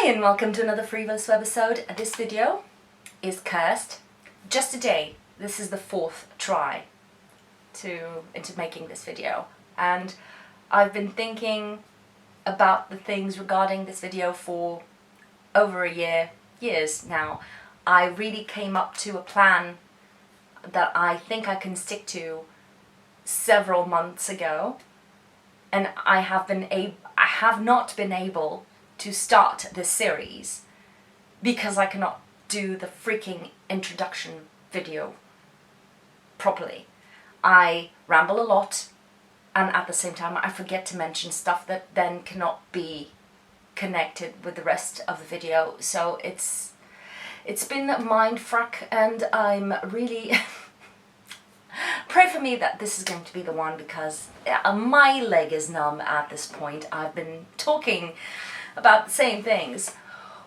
Hi and welcome to another Free.volous episode. This video is cursed. Just today, this is the fourth try into making this video, and I've been thinking about the things regarding this video for over years now. I really came up to a plan that I think I can stick to several months ago, and I have not been able to start this series because I cannot do the freaking introduction video properly. I ramble a lot, and at the same time I forget to mention stuff that then cannot be connected with the rest of the video. So it's been a mindfuck, and I'm really pray for me that this is going to be the one, because my leg is numb at this point. I've been talking about the same things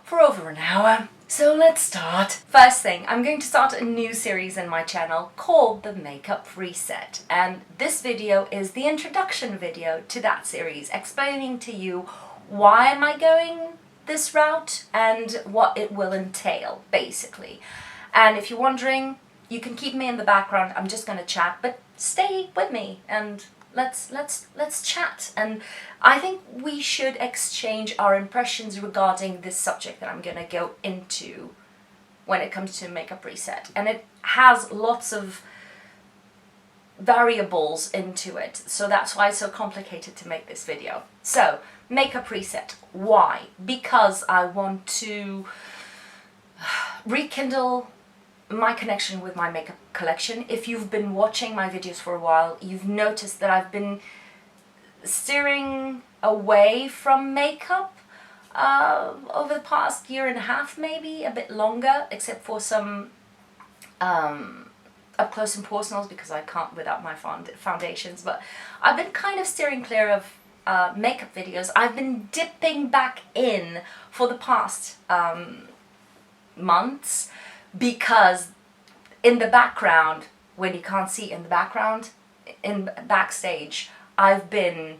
for over an hour. So let's start. First thing, I'm going to start a new series in my channel called the Makeup Reset, and this video is the introduction video to that series, explaining to you why am I going this route and what it will entail, basically. And if you're wondering, you can keep me in the background. I'm just going to chat, but stay with me and let's chat. And I think we should exchange our impressions regarding this subject that I'm going to go into when it comes to Makeup Reset. And it has lots of variables into it, so that's why it's so complicated to make this video. So, Makeup Reset. Why? Because I want to rekindle my connection with my makeup collection. If you've been watching my videos for a while, you've noticed that I've been steering away from makeup over the past year and a half, maybe a bit longer, except for some up close and personals, because I can't without my foundations. But I've been kind of steering clear of makeup videos. I've been dipping back in for the past months, because in the background, when you can't see in the background, in backstage, I've been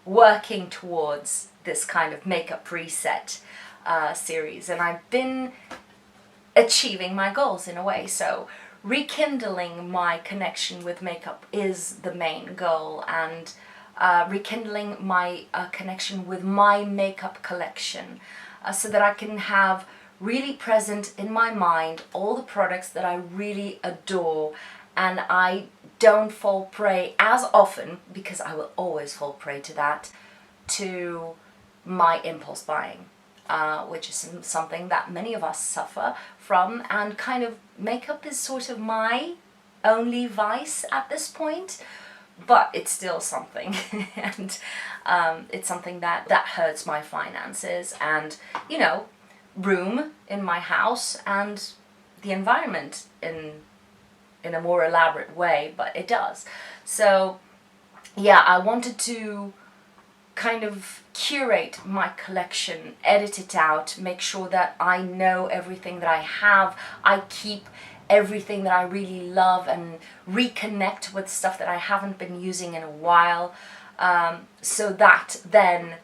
working towards this kind of Makeup Reset series, and I've been achieving my goals in a way. So rekindling my connection with makeup is the main goal, and rekindling my connection with my makeup collection, so that I can have really present in my mind all the products that I really adore, and I don't fall prey as often, because I will always fall prey to that, to my impulse buying, which is something that many of us suffer from, and kind of makeup is sort of my only vice at this point, but it's still something. And it's something that hurts my finances, and you know, room in my house and the environment in a more elaborate way, but it does. So yeah, I wanted to kind of curate my collection, edit it out, make sure that I know everything that I have, I keep everything that I really love, and reconnect with stuff that I haven't been using in a while, so that then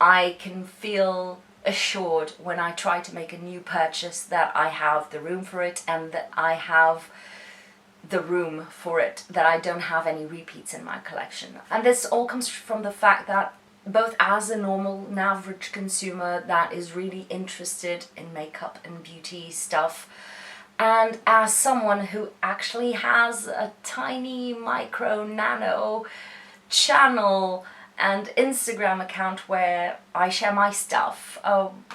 I can feel assured when I try to make a new purchase that I have the room for it, and that I have the room for it, that I don't have any repeats in my collection. And this all comes from the fact that both as a normal and average consumer that is really interested in makeup and beauty stuff, and as someone who actually has a tiny micro nano channel and Instagram account where I share my stuff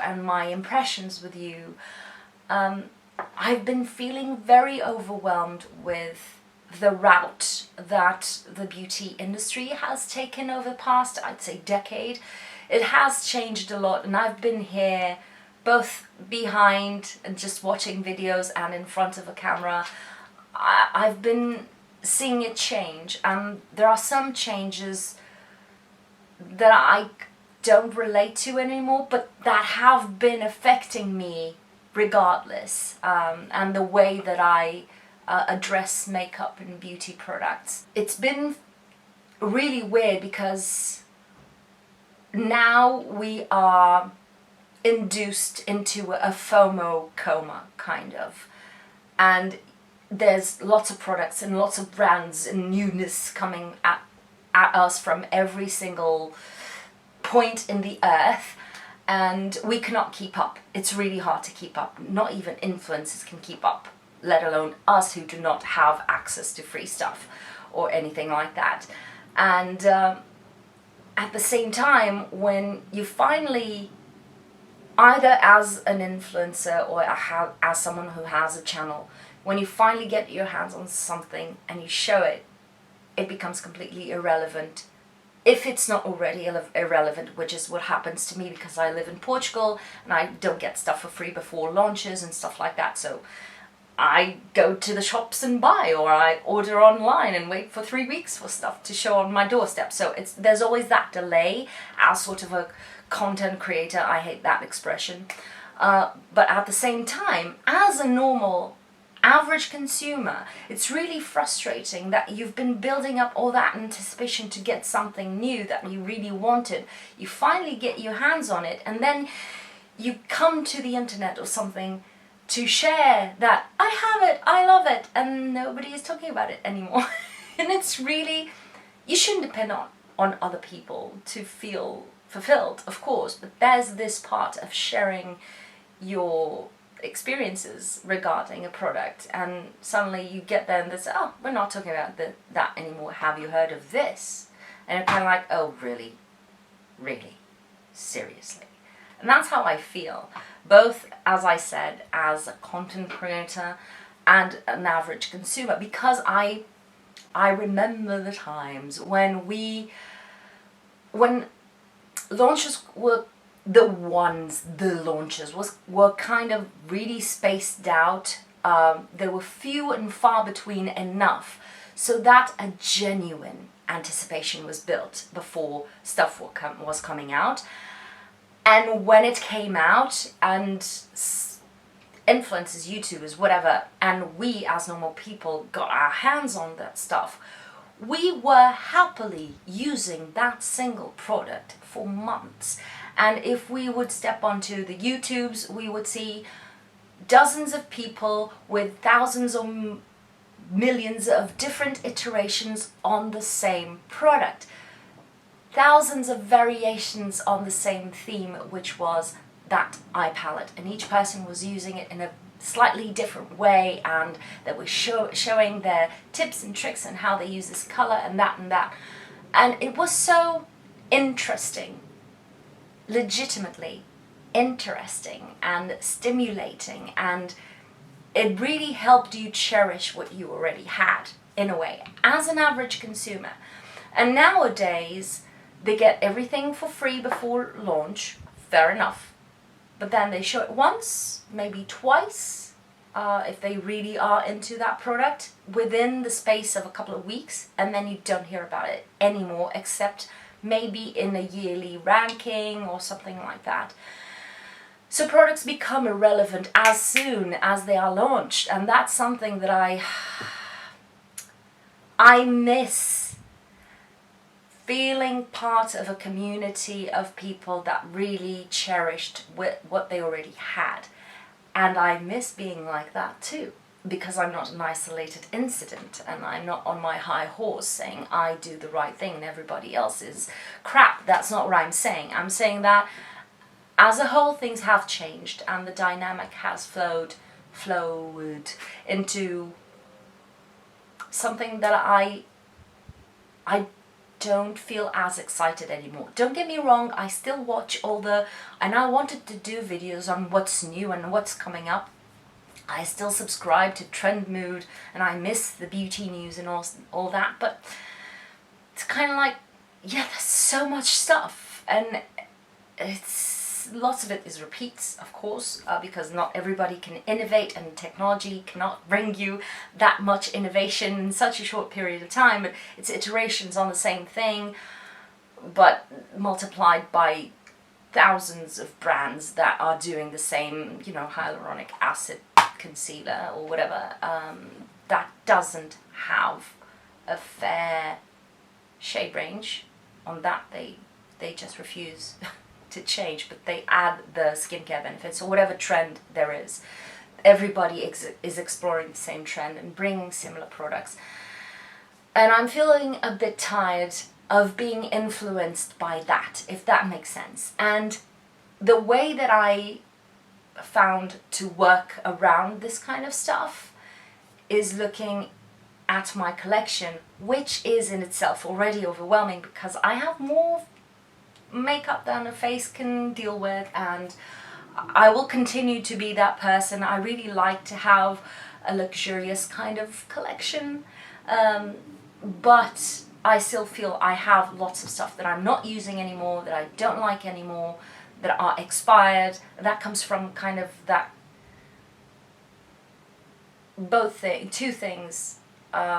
and my impressions with you, I've been feeling very overwhelmed with the route that the beauty industry has taken over the past, I'd say, decade. It has changed a lot, and I've been here both behind and just watching videos and in front of a camera. I've been seeing it change, and there are some changes that I don't relate to anymore, but that have been affecting me regardless, and the way that I address makeup and beauty products. It's been really weird, because now we are induced into a FOMO coma, kind of. And there's lots of products and lots of brands and newness coming at us from every single point in the earth, and we cannot keep up. It's really hard to keep up. Not even influencers can keep up, let alone us who do not have access to free stuff or anything like that. And at the same time, when you finally, either as an influencer or as someone who has a channel, when you finally get your hands on something and you show it, it becomes completely irrelevant. If it's not already irrelevant, which is what happens to me because I live in Portugal and I don't get stuff for free before launches and stuff like that. So I go to the shops and buy, or I order online and wait for 3 weeks for stuff to show on my doorstep. So there's always that delay as sort of a content creator. I hate that expression. But at the same time, as a normal average consumer, it's really frustrating that you've been building up all that anticipation to get something new that you really wanted. You finally get your hands on it, and then you come to the internet or something to share that I have it, I love it, and nobody is talking about it anymore. And it's really, you shouldn't depend on other people to feel fulfilled, of course, but there's this part of sharing your experiences regarding a product, and suddenly you get there and they say, oh, we're not talking about that anymore, have you heard of this? And you're kind of like, oh, really? Really? Seriously? And that's how I feel, both, as I said, as a content creator and an average consumer, because I remember the times when launches were the launches were kind of really spaced out. There were few and far between enough so that a genuine anticipation was built before stuff was coming out. And when it came out, and influencers, YouTubers, whatever, and we as normal people got our hands on that stuff, we were happily using that single product for months. And if we would step onto the YouTubes, we would see dozens of people with thousands or millions of different iterations on the same product. Thousands of variations on the same theme, which was that eye palette. And each person was using it in a slightly different way, and that was showing their tips and tricks and how they use this color and that and that. And it was so interesting, legitimately interesting and stimulating, and it really helped you cherish what you already had, in a way, as an average consumer. And nowadays, they get everything for free before launch, fair enough. But then they show it once, maybe twice, if they really are into that product, within the space of a couple of weeks, and then you don't hear about it anymore, except maybe in a yearly ranking or something like that. So products become irrelevant as soon as they are launched, and that's something that I miss. Feeling part of a community of people that really cherished what they already had. And I miss being like that too, because I'm not an isolated incident, and I'm not on my high horse saying I do the right thing and everybody else is crap. That's not what I'm saying. I'm saying that as a whole things have changed, and the dynamic has flowed into something that I don't feel as excited anymore. Don't get me wrong, I still watch and I wanted to do videos on what's new and what's coming up. I still subscribe to Trend Mood, and I miss the beauty news and all that, but it's kind of like, yeah, there's so much stuff, and lots of it is repeats, of course, because not everybody can innovate, and technology cannot bring you that much innovation in such a short period of time. But it's iterations on the same thing, but multiplied by thousands of brands that are doing the same, hyaluronic acid concealer or whatever, that doesn't have a fair shade range. On that, they just refuse. to change, but they add the skincare benefits or whatever trend there is. Everybody is exploring the same trend and bringing similar products. And I'm feeling a bit tired of being influenced by that, if that makes sense. And the way that I found to work around this kind of stuff is looking at my collection, which is in itself already overwhelming because I have more makeup than a face can deal with, and I will continue to be that person. I really like to have a luxurious kind of collection, but I still feel I have lots of stuff that I'm not using anymore, that I don't like anymore, that are expired. That comes from kind of that two things,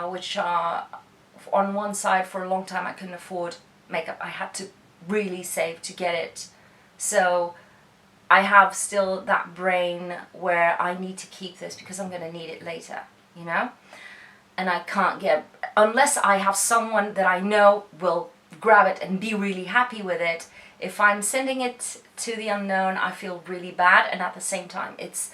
which are, on one side, for a long time I couldn't afford makeup. I had to really save to get it. So I have still that brain where I need to keep this because I'm going to need it later, you know? And I can't get, unless I have someone that I know will grab it and be really happy with it. If I'm sending it to the unknown, I feel really bad, and at the same time it's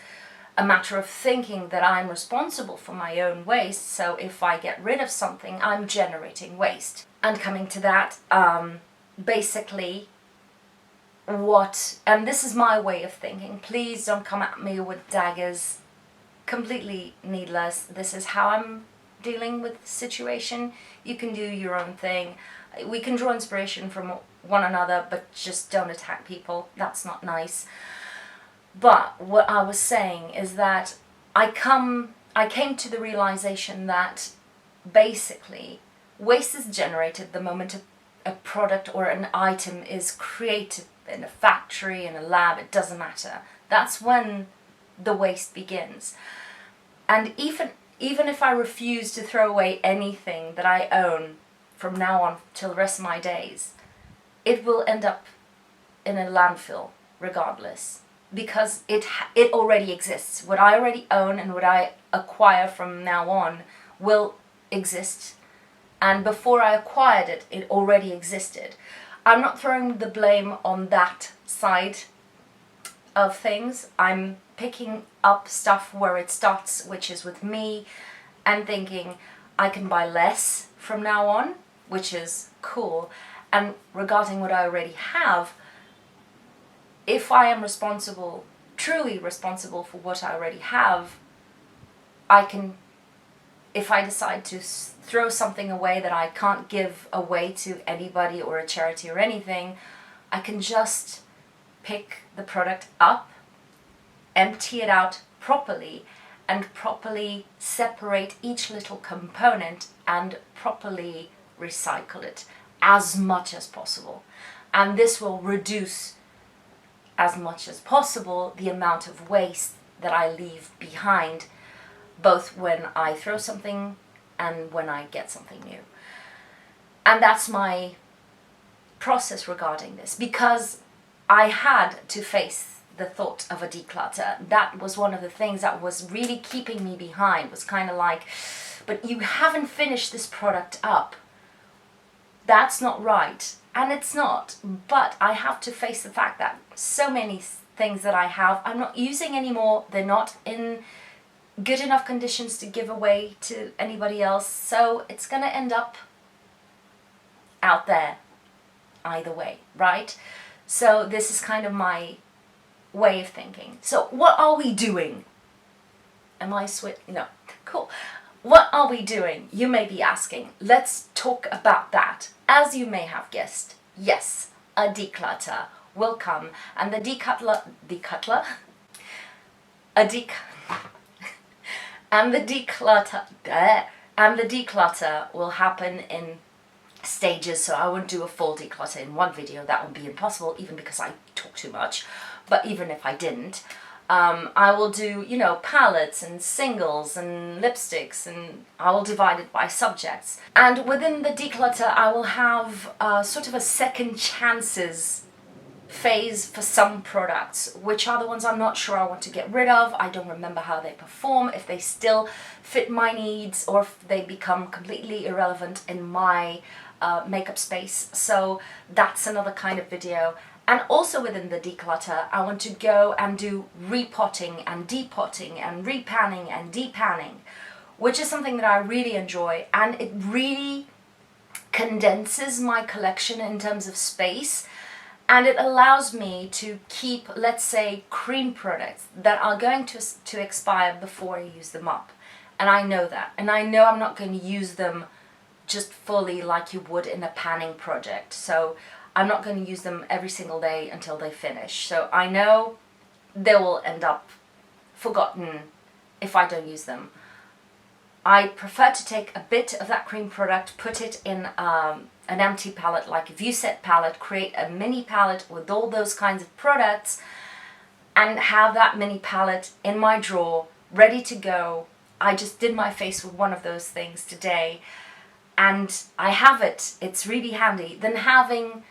a matter of thinking that I'm responsible for my own waste. So if I get rid of something, I'm generating waste. And coming to that, basically and this is my way of thinking, please don't come at me with daggers, completely needless. This is how I'm dealing with the situation. You can do your own thing. We can draw inspiration from one another, but just don't attack people. That's not nice. But what I was saying is that I came to the realization that basically waste is generated the moment a product or an item is created in a factory, in a lab, it doesn't matter. That's when the waste begins. And even if I refuse to throw away anything that I own from now on till the rest of my days, it will end up in a landfill regardless, because it already exists. What I already own and what I acquire from now on will exist. And before I acquired it, it already existed. I'm not throwing the blame on that side of things. I'm picking up stuff where it starts, which is with me, and thinking I can buy less from now on, which is cool. And regarding what I already have, if I am responsible, truly responsible for what I already have, I can, if I decide to throw something away that I can't give away to anybody or a charity or anything, I can just pick the product up, empty it out properly, and properly separate each little component and properly recycle it as much as possible. And this will reduce as much as possible the amount of waste that I leave behind, both when I throw something and when I get something new. And that's my process regarding this, because I had to face the thought of a declutter. That was one of the things that was really keeping me behind, was kind of like, but you haven't finished this product up. That's not right. And it's not, but I have to face the fact that so many things that I have, I'm not using anymore. They're not in good enough conditions to give away to anybody else, so it's gonna end up out there either way, right? So this is kind of my way of thinking. So what are we doing? Am I No. Cool. What are we doing? You may be asking. Let's talk about that. As you may have guessed, yes, a declutter will come, and the declutter will happen in stages. So I won't do a full declutter in one video. That would be impossible, even because I talk too much. But even if I didn't, I will do, palettes and singles and lipsticks, and I will divide it by subjects. And within the declutter, I will have sort of a second chances phase for some products, which are the ones I'm not sure I want to get rid of. I don't remember how they perform, if they still fit my needs, or if they become completely irrelevant in my makeup space. So that's another kind of video. And also within the declutter, I want to go and do repotting and depotting and repanning and depanning, which is something that I really enjoy, and it really condenses my collection in terms of space, and it allows me to keep, let's say, cream products that are going to expire before I use them up. And I know that, and I know I'm not going to use them just fully like you would in a panning project. So I'm not going to use them every single day until they finish. So I know they will end up forgotten if I don't use them. I prefer to take a bit of that cream product, put it in an empty palette, like a view set palette, create a mini palette with all those kinds of products, and have that mini palette in my drawer, ready to go. I just did my face with one of those things today, and I have it. It's really handy. Than having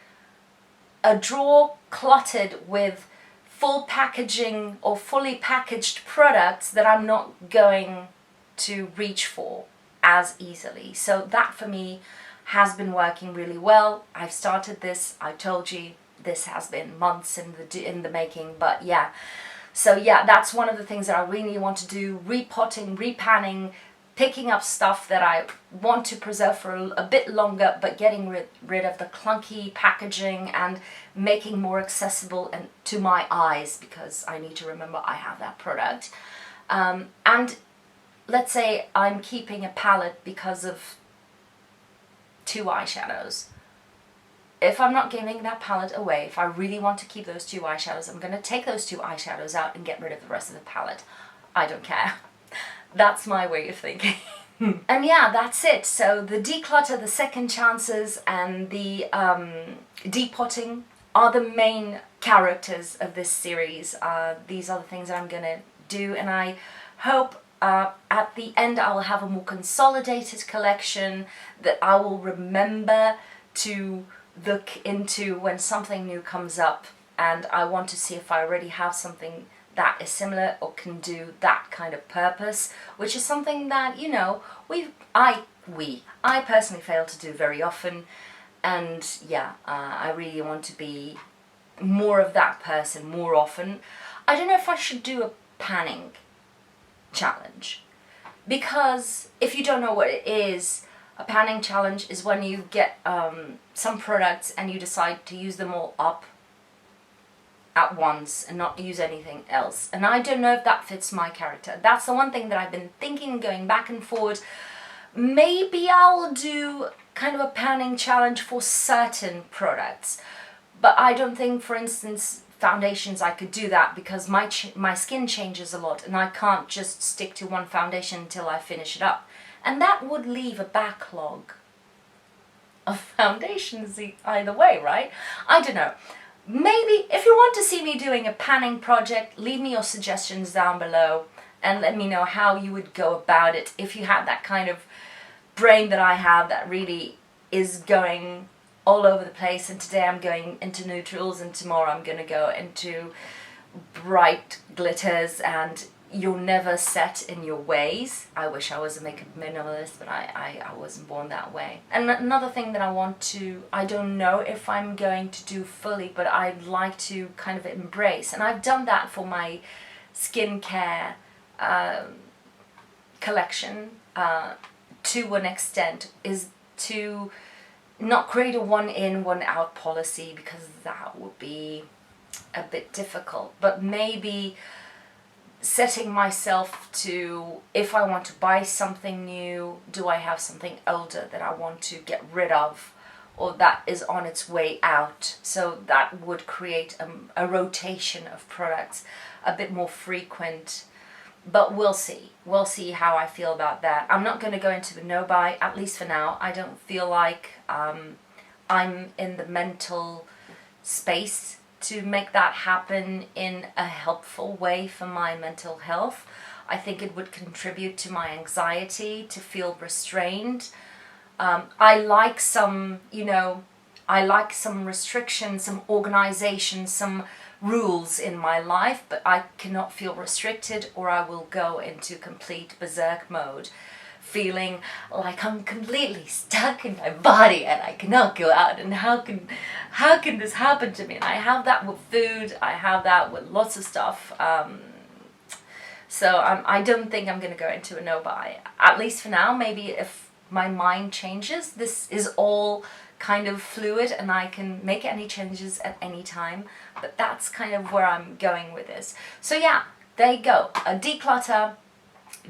a drawer cluttered with full packaging or fully packaged products that I'm not going to reach for as easily. So that for me has been working really well. I've started this. I told you this has been months in the making, but yeah. So yeah, that's one of the things that I really want to do: repotting, repanning, picking up stuff that I want to preserve for a bit longer, but getting rid of the clunky packaging and making more accessible and to my eyes, because I need to remember I have that product. And let's say I'm keeping a palette because of 2 eyeshadows. If I'm not giving that palette away, if I really want to keep those 2 eyeshadows, I'm going to take those 2 eyeshadows out and get rid of the rest of the palette. I don't care. That's my way of thinking. And yeah, that's it. So the declutter, the second chances, and the depotting are the main characters of this series. These are the things that I'm going to do, and I hope at the end I will have a more consolidated collection that I will remember to look into when something new comes up, and I want to see if I already have something that is similar or can do that kind of purpose, which is something that, you know, I personally fail to do very often. And yeah, I really want to be more of that person more often. I don't know if I should do a panning challenge, because if you don't know what it is, a panning challenge is when you get some products and you decide to use them all up at once and not use anything else. And I don't know if that fits my character. That's the one thing that I've been thinking, going back and forward. Maybe I'll do kind of a panning challenge for certain products, but I don't think, for instance, foundations, I could do that, because my skin changes a lot and I can't just stick to one foundation until I finish it up. And that would leave a backlog of foundations either way, right? I don't know. Maybe if you want to see me doing a panning project, leave me your suggestions down below and let me know how you would go about it. If you have that kind of brain that I have, that really is going all over the place, and today I'm going into neutrals and tomorrow I'm going to go into bright glitters, and you're never set in your ways. I wish I was a makeup minimalist, but I wasn't born that way. And another thing that I don't know if I'm going to do fully, but I'd like to kind of embrace, and I've done that for my skincare collection to an extent, is to not create a one in, one out policy, because that would be a bit difficult, but maybe setting myself to, if I want to buy something new, do I have something older that I want to get rid of, or that is on its way out? So that would create a rotation of products, a bit more frequent. But we'll see. We'll see how I feel about that. I'm not going to go into the no-buy, at least for now. I don't feel like I'm in the mental space to make that happen in a helpful way for my mental health. I think it would contribute to my anxiety to feel restrained. I like some, I like some restrictions, some organization, some rules in my life, but I cannot feel restricted or I will go into complete berserk mode. feeling like I'm completely stuck in my body and I cannot go out, and how can this happen to me? And I have that with food, I have that with lots of stuff. So I don't think I'm going to go into a no buy, at least for now. Maybe if my mind changes, this is all kind of fluid and I can make any changes at any time, but that's kind of where I'm going with this. So yeah, there you go. A declutter,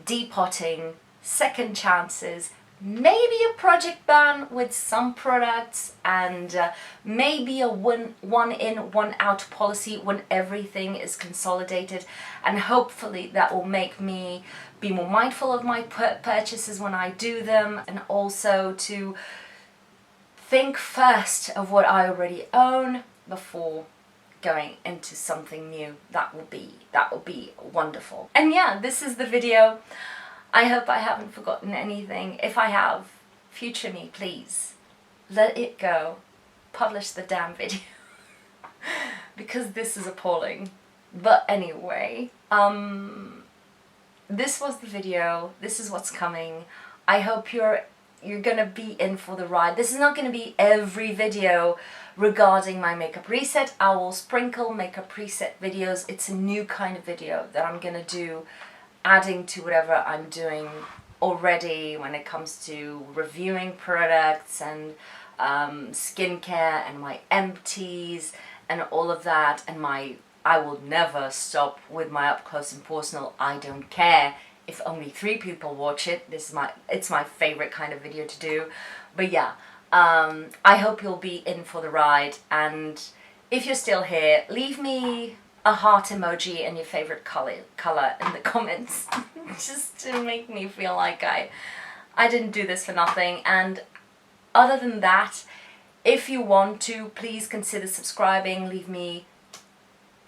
depotting, second chances, maybe a project ban with some products, and maybe a one in, one out policy when everything is consolidated, and hopefully that will make me be more mindful of my purchases when I do them, and also to think first of what I already own before going into something new. That will be wonderful. And yeah, this is the video. I hope I haven't forgotten anything. If I have, future me, please let it go. Publish the damn video because this is appalling. But anyway, this was the video. This is what's coming. I hope you're gonna be in for the ride. This is not gonna be every video regarding my makeup reset. I will sprinkle makeup reset videos. It's a new kind of video that I'm gonna do, adding to whatever I'm doing already when it comes to reviewing products and skincare and my empties and all of that, and I will never stop with my up close and personal. I don't care if only 3 people watch it. It's my favorite kind of video to do. But yeah, I hope you'll be in for the ride, and if you're still here, leave me a heart emoji and your favorite color in the comments just to make me feel like I didn't do this for nothing. And other than that, if you want to, please consider subscribing. Leave me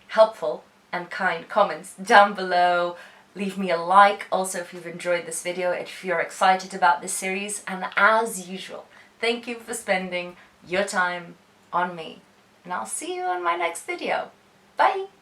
helpful and kind comments down below. Leave me a like also if you've enjoyed this video, if you're excited about this series, and as usual, thank you for spending your time on me, and I'll see you in my next video. Bye!